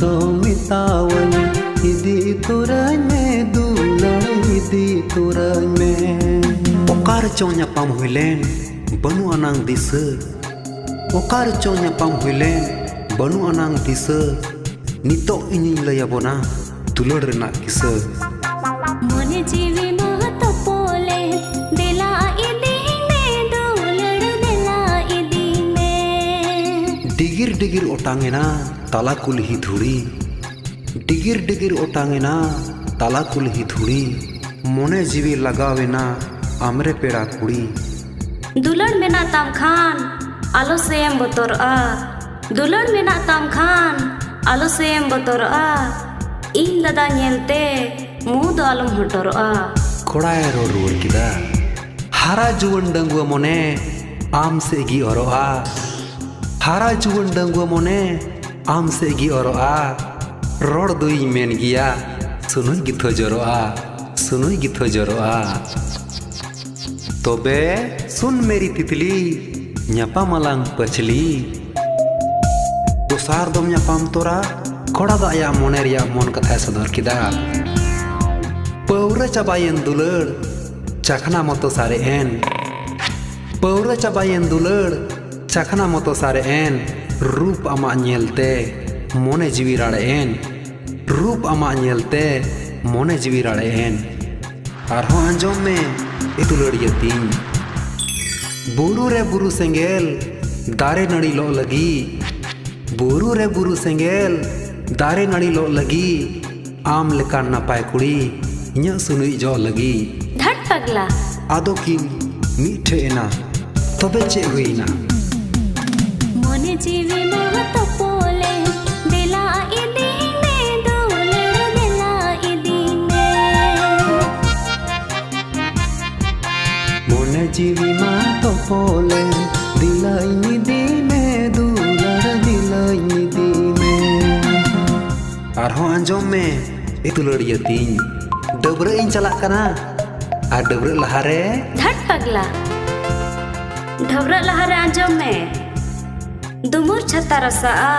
तो मितावन इदी तुरई में दुलड़ इदी तुरई में ओकार चौnya pam huilen banu anang disa okar chaunya pam huilen banu anang disa nitok ini layabona dulur rena kisa mone jiwi mahata pole dela idine dulur dela idine digir digir otangena tala kulhi dhuri digir digir otangena tala kulhi dhuri mone jiwi lagawena amre peda kuri दुलड़ मेना ताम खान आलो same बतोर आ दुलड़ मेना ताम खान आलो same बतोर आ इन दादा नेलते मुंह दो आलम हटोर आ कोड़ाय रो रुड़ किदा हारा जुवन डंगुआ मोने आम से गी ओरो आ हारा जुवन डंगुआ मोने आम से गी ओरो आ रोड दुई मेन गिया सुनुई गिथो जरो आ सुनुई गिथो जरो आ तोबे सुन मेरी तितली ᱧᱟᱯᱟᱢ ᱟᱞᱟᱝ ᱯᱟᱹᱪᱷᱞᱤ दोसार दम ᱧᱟᱯᱟᱢ तोरा कोड़ा दा आया मोने रिया मन कथा सदर किदा पौरा चाबायन दुलड़ चखना मतो सारे एन पौरा चाबायन दुलड़ चखना मतो सारे एन रूप अमा नेलते मोने जीवी राड़े एन रूप अमा नेलते मोने जीवी राड़े एन आरहों अंजोम में इतुलड़िया तीन बुरु रे बुरु सेंगेल दारे नड़ी लो लगी बुरु रे बुरु सेंगेल दारे नड़ी लो लगी आम लेका नपाय कुड़ी इᱧᱟᱹᱜ सुनुई जो लगी धट पगला आदो की मीठे एना तबे चे हुईना मोने जीवी महता पोले देला इदीने दुलड़ देला इदीने मोने जीवी मा तो पोले दिलाई निदी में दुलड़ दिलाई निदी में आरहों अंजोम में इतुलड़िया तीन डबरे इन चला कना आ डबरे लहारे धट पगला ढबरा लहारे अंजोम में दुमुर छता रसा आ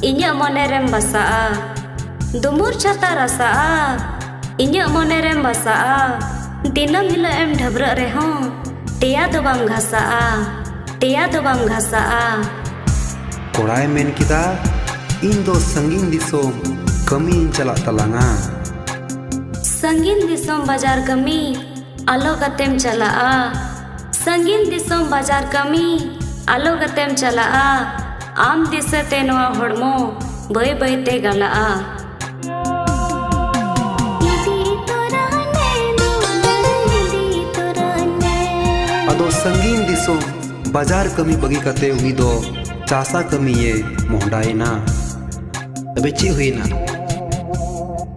इᱧᱟᱹᱜ मोने रेम बसा आ दुमुर छता रसा आ इᱧᱟᱹᱜ मोने रेम बसा आ दिनम हिलो एम ढबरा रे हों टेया दो बम घासा आ टेया दो बम घासा आ कोड़ाय मेन किदा इन दो संगीन दिसोम कमी इन चला तलांगा संगीन दिसोम बाजार कमी आलो गतेम चला आ संगीन दिसोम बाजार कमी आलो गतेम चला आ आम दिसे ते नवा हड़मो बय बय ते गला आ अदो संगीन दिसोम बाजार कमी बगी कते हुई दो चासा कमी ये मोहडाई ना तबे ची हुई ना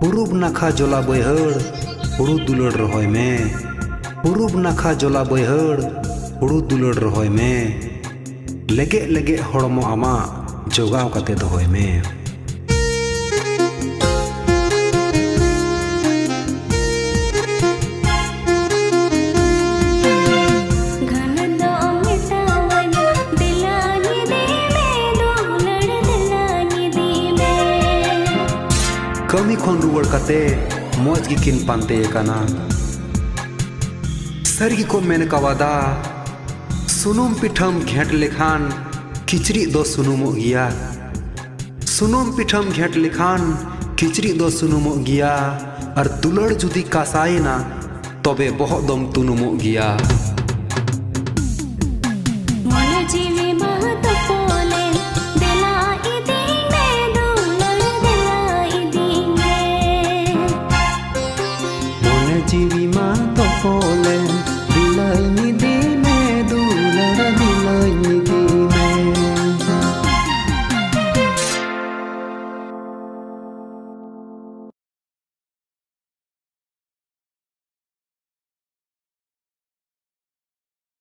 पुरुब नखा जोला बैहड़ हुड़ू दुलड़ रहोय में पुरुब नखा जोला बैहड़ हुड़ू दुलड़ रहोय में लगे लगे हड़मो आमा जोगाव कते दोहोय में कमी खन रुवड़ कते मौज की किन पानते कना सरगी को मैंने कवादा सुनुम पिठम घेट लेखान खिचड़ी दो सुनुमो गिया सुनुम पिठम घेट लेखान खिचड़ी दो सुनुमो गिया और दुलड़ जुदी कासाए ना तबे बहुत दम तुनुमो गिया मोने जीवी महता पोले देला इदीने दुलड़ देला इदीने मोने जीवी मा तो पोले